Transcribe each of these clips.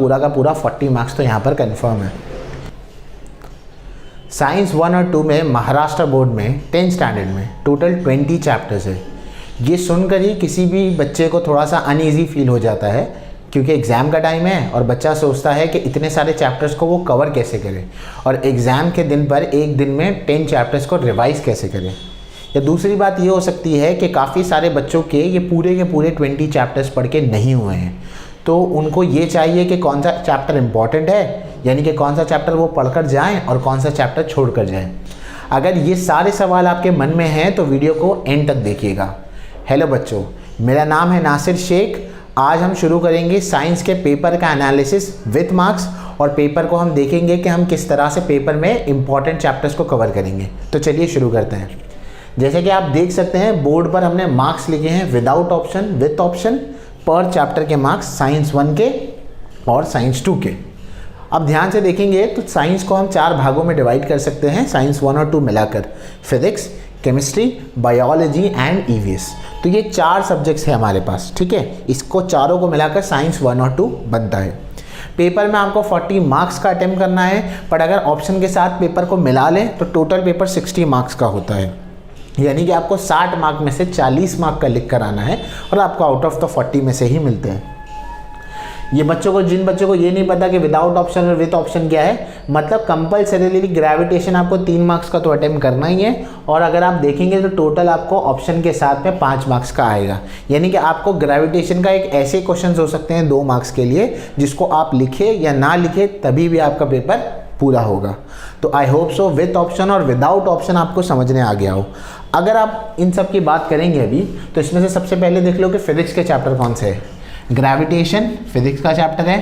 पूरा का पूरा 40 मार्क्स तो यहाँ पर कन्फर्म है। साइंस 1 और 2 में महाराष्ट्र बोर्ड में 10th स्टैंडर्ड में टोटल 20 चैप्टर्स है। ये सुनकर ही किसी भी बच्चे को थोड़ा सा अनईजी फील हो जाता है, क्योंकि एग्ज़ाम का टाइम है और बच्चा सोचता है कि इतने सारे चैप्टर्स को वो कवर कैसे करे, और एग्ज़ाम के दिन पर एक दिन में 10 चैप्टर्स को रिवाइज़ कैसे करे। या दूसरी बात ये हो सकती है कि काफ़ी सारे बच्चों के ये पूरे के पूरे 20 चैप्टर्स पढ़ के नहीं हुए हैं, तो उनको ये चाहिए कि कौन सा चैप्टर इम्पॉर्टेंट है, यानी कि कौन सा चैप्टर वो पढ़कर जाएं और कौन सा चैप्टर छोड़कर जाएं। अगर ये सारे सवाल आपके मन में हैं तो वीडियो को एंड तक देखिएगा। हेलो बच्चों, मेरा नाम है नासिर शेख। आज हम शुरू करेंगे साइंस के पेपर का एनालिसिस विथ मार्क्स, और पेपर को हम देखेंगे कि हम किस तरह से पेपर में इंपॉर्टेंट चैप्टर्स को कवर करेंगे। तो चलिए शुरू करते हैं। जैसे कि आप देख सकते हैं बोर्ड पर हमने मार्क्स लिखे हैं विदाउट ऑप्शन, विथ ऑप्शन, पर चैप्टर के मार्क्स साइंस 1 के और साइंस 2 के। अब ध्यान से देखेंगे तो साइंस को हम 4 भागों में डिवाइड कर सकते हैं, साइंस 1 और 2 मिलाकर, physics, chemistry, biology and EVS. तो ये 4 सब्जेक्ट्स हैं हमारे पास, ठीक है। इसको चारों को मिलाकर साइंस 1 और 2 बनता है। पेपर में आपको 40 मार्क्स का अटेम्प्ट करना है, पर अगर ऑप्शन के साथ पेपर को मिला लें तो टोटल पेपर 60 मार्क्स का होता है, यानी कि आपको 60 मार्क में से 40 मार्क का लिख कर आना है, और आपको आउट ऑफ द 40 में से ही मिलते हैं। ये बच्चों को, जिन बच्चों को ये नहीं पता कि विदाउट ऑप्शन और विथ ऑप्शन क्या है, मतलब कंपल्सरीली ग्रेविटेशन आपको 3 मार्क्स का तो अटेम्प्ट करना ही है, और अगर आप देखेंगे तो टोटल आपको ऑप्शन के साथ में 5 मार्क्स का आएगा। यानी कि आपको ग्रेविटेशन का एक ऐसे क्वेश्चन हो सकते हैं 2 मार्क्स के लिए, जिसको आप लिखे या ना लिखे तभी भी आपका पेपर पूरा होगा। तो I hope so with option और विदाउट ऑप्शन आपको समझने आ गया हो। अगर आप इन सब की बात करेंगे अभी, तो इसमें से सबसे पहले देख लो कि फिजिक्स के चैप्टर कौन से हैं। ग्रेविटेशन फिजिक्स का चैप्टर है,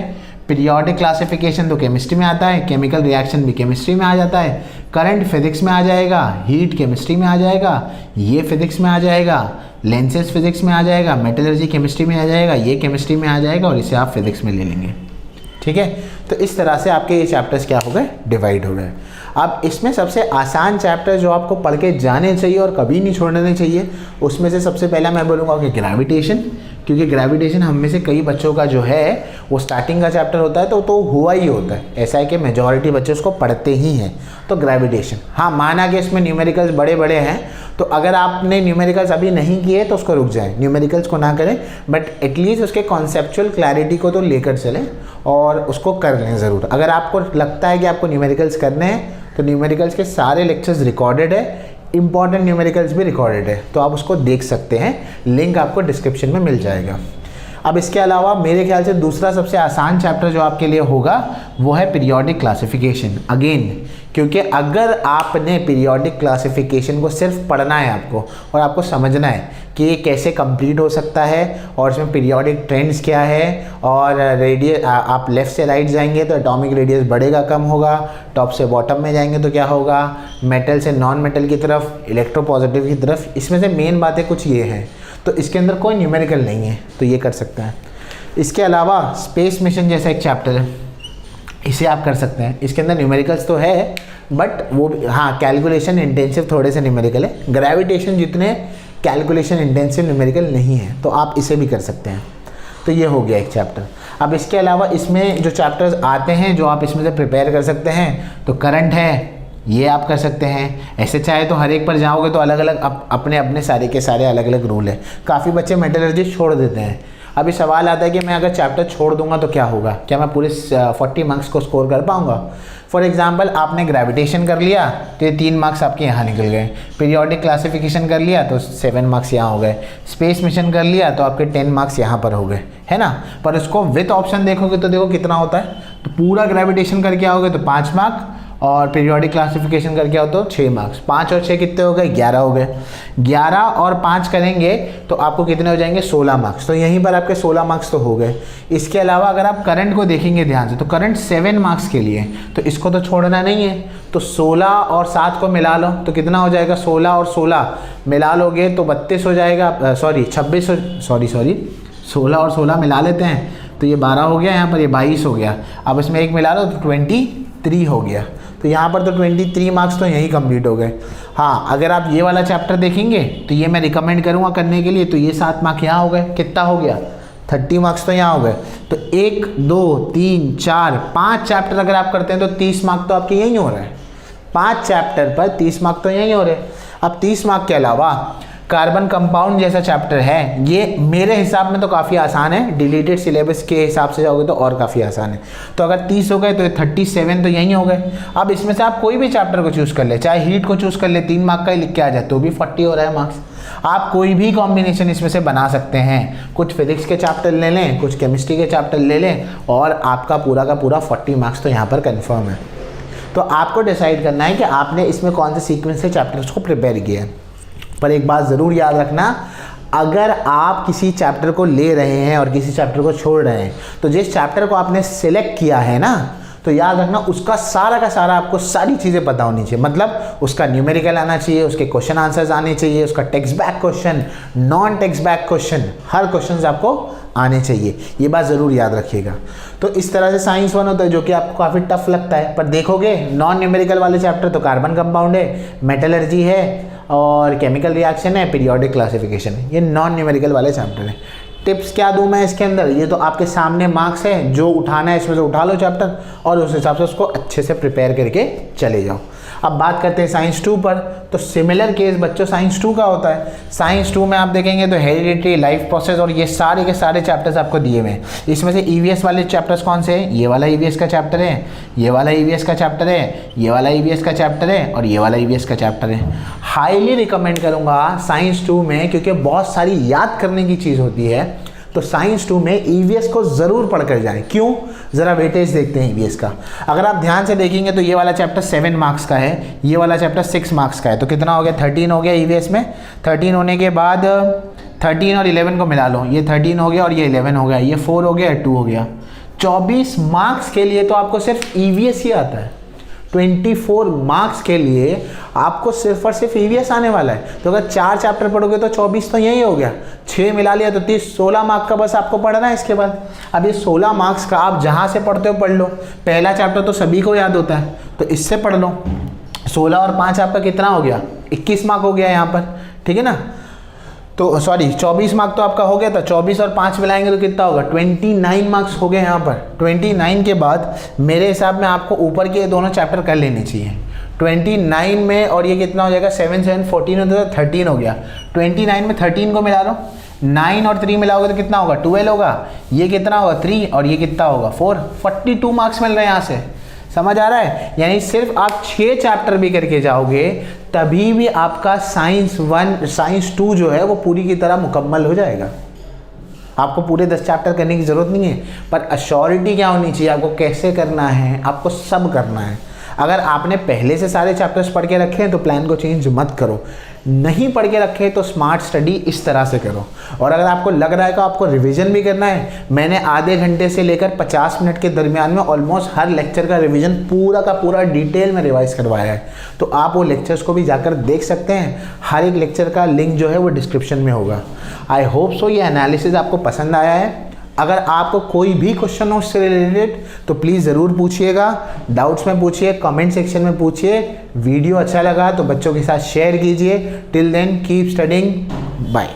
पीरियोडिक क्लासिफिकेशन तो केमिस्ट्री में आता है, केमिकल रिएक्शन भी केमिस्ट्री में आ जाता है, करंट फिजिक्स में आ जाएगा, हीट केमिस्ट्री में आ जाएगा, ये फिजिक्स में आ जाएगा, लेंसेज फिजिक्स में आ जाएगा, मेटलर्जी केमिस्ट्री में आ जाएगा, ये केमिस्ट्री में आ जाएगा, और इसे आप फिजिक्स में ले लेंगे, ठीक है। तो इस तरह से आपके ये चैप्टर्स क्या हो गए, डिवाइड हो गए। अब इसमें सबसे आसान चैप्टर जो आपको पढ़ के जाने चाहिए और कभी नहीं छोड़ने चाहिए, उसमें से सबसे पहला मैं बोलूँगा कि ग्रेविटेशन, क्योंकि ग्रेविटेशन हम में से कई बच्चों का जो है वो स्टार्टिंग का चैप्टर होता है तो हुआ ही होता है। ऐसा है कि मेजॉरिटी बच्चे उसको पढ़ते ही हैं। तो ग्रेविटेशन, हाँ माना कि इसमें न्यूमेरिकल्स बड़े बड़े हैं, तो अगर आपने न्यूमेरिकल्स अभी नहीं किए तो उसको रुक जाएं, न्यूमेरिकल्स को ना करें, बट एटलीस्ट उसके कॉन्सेप्चुअल क्लैरिटी को तो लेकर चलें और उसको कर लें ज़रूर। अगर आपको लगता है कि आपको न्यूमेरिकल्स करने हैं तो न्यूमेरिकल्स के सारे लेक्चर्स रिकॉर्डेड है, इंपॉर्टेंट न्यूमेरिकल्स भी रिकॉर्डेड है, तो आप उसको देख सकते हैं, लिंक आपको डिस्क्रिप्शन में मिल जाएगा। अब इसके अलावा मेरे ख्याल से दूसरा सबसे आसान चैप्टर जो आपके लिए होगा वो है पीरियोडिक क्लासिफिकेशन। अगेन, क्योंकि अगर आपने पीरियोडिक क्लासिफिकेशन को सिर्फ पढ़ना है आपको, और आपको समझना है कि ये कैसे कंप्लीट हो सकता है, और इसमें पीरियोडिक ट्रेंड्स क्या है, और रेडियस, आप लेफ़्ट से राइट जाएंगे तो एटॉमिक रेडियस बढ़ेगा कम होगा, टॉप से बॉटम में जाएंगे तो क्या होगा, मेटल से नॉन मेटल की तरफ, इलेक्ट्रोपॉजिटिव की तरफ, इसमें से मेन बातें कुछ ये हैं। तो इसके अंदर कोई न्यूमेरिकल नहीं है, तो ये कर सकते हैं। इसके अलावा स्पेस मिशन जैसा एक चैप्टर है, इसे आप कर सकते हैं। इसके अंदर न्यूमेरिकल्स तो है, बट वो भी, हाँ कैलकुलेशन इंटेंसिव थोड़े से न्यूमेरिकल है। ग्रेविटेशन जितने कैलकुलेशन इंटेंसिव न्यूमेरिकल नहीं है, तो आप इसे भी कर सकते हैं। तो ये हो गया एक चैप्टर। अब इसके अलावा इसमें जो चैप्टर्स आते हैं जो आप इसमें से प्रिपेयर कर सकते हैं, तो करंट है, ये आप कर सकते हैं। ऐसे चाहे तो हर एक पर जाओगे तो अलग अलग अपने अपने सारे के सारे अलग अलग रूल है। काफ़ी बच्चे मेटलर्जी छोड़ देते हैं। अभी सवाल आता है कि मैं अगर चैप्टर छोड़ दूंगा तो क्या होगा, क्या मैं पूरे 40 मार्क्स को स्कोर कर पाऊंगा। फॉर एग्जांपल आपने ग्रेविटेशन कर लिया तो ये 3 मार्क्स आपके यहाँ निकल गए, पीरियोडिक क्लासिफिकेशन कर लिया तो 7 मार्क्स यहाँ हो गए, स्पेस मिशन कर लिया तो आपके 10 मार्क्स यहाँ पर हो गए, है ना। पर उसको विथ ऑप्शन देखोगे तो देखो कितना होता है, तो पूरा ग्रेविटेशन करके आओगे तो 5 मार्क, और पीरियोडिक क्लासिफिकेशन करके आओ तो 6 मार्क्स। 5 और 6 कितने हो गए, 11 हो गए। 11 और 5 करेंगे तो आपको कितने हो जाएंगे, 16 मार्क्स। तो यहीं पर आपके 16 मार्क्स तो हो गए। इसके अलावा अगर आप करंट को देखेंगे ध्यान से, तो करंट 7 मार्क्स के लिए, तो इसको तो छोड़ना नहीं है, तो 16 और 7 को मिला लो तो कितना हो जाएगा, 16 और 16 मिला लोगे तो 32 हो जाएगा, सॉरी 16 और 16 मिला लेते हैं तो ये 12 हो गया, यहाँ पर ये 22 हो गया। अब इसमें एक मिला लो तो 23 हो गया। तो यहाँ पर तो 23 मार्क्स तो यहीं कंप्लीट हो गए। हाँ, अगर आप ये वाला चैप्टर देखेंगे तो ये मैं रिकमेंड करूँगा करने के लिए, तो ये 7 मार्क यहाँ हो गए, कितना हो गया, 30 मार्क्स तो यहाँ हो गए। तो 1 2 3 4 5 चैप्टर अगर आप करते हैं तो 30 मार्क तो आपके यहीं हो रहे हैं। 5 चैप्टर पर 30 मार्क तो यहीं हो रहे हैं। अब 30 मार्क के अलावा कार्बन कंपाउंड जैसा चैप्टर है, ये मेरे हिसाब में तो काफ़ी आसान है, डिलीटेड सिलेबस के हिसाब से जाओगे तो और काफ़ी आसान है। तो अगर 30 हो गए तो 37 तो यहीं हो गए। अब इसमें से आप कोई भी चैप्टर को चूज़ कर ले, चाहे हीट को चूज़ कर ले, 3 मार्क का ही लिख के आ जाए तो भी 40 हो रहा है मार्क्स। आप कोई भी कॉम्बिनेशन इसमें से बना सकते हैं, कुछ फिजिक्स के चैप्टर ले लें, कुछ केमिस्ट्री के चैप्टर ले लें और आपका पूरा का पूरा 40 मार्क्स तो यहाँ पर कन्फर्म है। तो आपको डिसाइड करना है कि आपने इसमें कौन से सीक्वेंस से चैप्टर्स को प्रिपेयर किया है। पर एक बात ज़रूर याद रखना, अगर आप किसी चैप्टर को ले रहे हैं और किसी चैप्टर को छोड़ रहे हैं तो जिस चैप्टर को आपने सिलेक्ट किया है ना, तो याद रखना उसका सारा का सारा आपको सारी चीज़ें पता होनी चाहिए। मतलब उसका न्यूमेरिकल आना चाहिए, उसके क्वेश्चन आंसर्स आने चाहिए, उसका textbook question, non textbook question, हर क्वेश्चन आपको आने चाहिए। ये बात ज़रूर याद रखिएगा। तो इस तरह से साइंस 1 होता है जो कि आपको काफ़ी टफ लगता है, पर देखोगे नॉन न्यूमेरिकल वाले चैप्टर तो कार्बन कंपाउंड है, मेटलर्जी है और केमिकल रिएक्शन है, पीरियोडिक क्लासिफिकेशन है। ये नॉन न्यूमेरिकल वाले चैप्टर हैं। टिप्स क्या दूं मैं इसके अंदर, ये तो आपके सामने मार्क्स है, जो उठाना है इसमें से उठा लो चैप्टर और उस हिसाब से उसको अच्छे से प्रिपेयर करके चले जाओ। अब बात करते हैं साइंस 2 पर। तो सिमिलर केस बच्चों साइंस 2 का होता है। साइंस 2 में आप देखेंगे तो हेरिडिटी, लाइफ प्रोसेस और ये सारे के सारे चैप्टर्स आपको दिए हुए हैं। इसमें से ईवीएस वाले चैप्टर्स कौन से हैं? ये वाला ईवीएस का चैप्टर है, ये वाला ईवीएस का चैप्टर है, ये वाला ईवीएस का चैप्टर है और ये वाला ईवीएस का चैप्टर है। हाईली रिकमेंड करूँगा साइंस 2 में, क्योंकि बहुत सारी याद करने की चीज़ होती है। तो साइंस 2 में ईवीएस को ज़रूर पढ़ कर जाएं। क्यों? ज़रा वेटेज देखते हैं ईवीएस का। अगर आप ध्यान से देखेंगे तो ये वाला चैप्टर 7 मार्क्स का है, ये वाला चैप्टर 6 मार्क्स का है। तो कितना हो गया? 13 हो गया ईवीएस में। 13 होने के बाद 13 और 11 को मिला लो, ये 13 हो गया और ये 11 हो गया, ये 4 हो गया, 2 हो गया। 24 मार्क्स के लिए तो आपको सिर्फ ईवीएस ही आता है। 24 मार्क्स के लिए आपको सिर्फ और सिर्फ ईवीएस आने वाला है। तो अगर 4 चैप्टर पढ़ोगे तो 24 तो यही हो गया, 6 मिला लिया तो 30, 16 मार्क्स का बस आपको पढ़ना है इसके बाद। अब ये 16 मार्क्स का आप जहाँ से पढ़ते हो पढ़ लो। पहला चैप्टर तो सभी को याद होता है तो इससे पढ़ लो। 16 और 5 आपका कितना हो गया? 21 मार्क हो गया यहाँ पर, ठीक है ना। तो सॉरी 24 मार्क तो आपका हो गया था, 24 और 5 मिलाएंगे तो कितना होगा? 29 मार्क्स हो गए यहाँ पर। 29 के बाद मेरे हिसाब में आपको ऊपर के दोनों चैप्टर कर लेने चाहिए। 29 में और ये कितना हो जाएगा? 7 7 14 होता है, 13 हो गया। 29 में 13 को मिला लो, 9 और 3 मिलाओगे तो कितना होगा? 12 होगा। ये कितना होगा? 3 और ये कितना होगा? 4। 42 मार्क्स मिल रहे हैं यहाँ से। समझ आ रहा है? यानी सिर्फ आप 6 चैप्टर भी करके जाओगे तभी भी आपका साइंस 1 साइंस 2 जो है वो पूरी की तरह मुकम्मल हो जाएगा। आपको पूरे 10 चैप्टर करने की ज़रूरत नहीं है, पर अश्योरिटी क्या होनी चाहिए? आपको कैसे करना है, आपको सब करना है। अगर आपने पहले से सारे चैप्टर्स पढ़ के रखे हैं तो प्लान को चेंज मत करो, नहीं पढ़ के रखे तो स्मार्ट स्टडी इस तरह से करो। और अगर आपको लग रहा है कि आपको रिवीजन भी करना है, मैंने आधे घंटे से लेकर 50 मिनट के दरमियान में ऑलमोस्ट हर लेक्चर का रिवीजन पूरा का पूरा डिटेल में रिवाइज करवाया है। तो आप वो लेक्चर्स को भी जाकर देख सकते हैं। हर एक लेक्चर का लिंक जो है वो डिस्क्रिप्शन में होगा। आई होप सो ये एनालिसिस आपको पसंद आया है। अगर आपको कोई भी क्वेश्चन हो उससे रिलेटेड तो प्लीज़ ज़रूर पूछिएगा, डाउट्स में पूछिए, कमेंट सेक्शन में पूछिए। वीडियो अच्छा लगा तो बच्चों के साथ शेयर कीजिए। Till then keep studying, bye.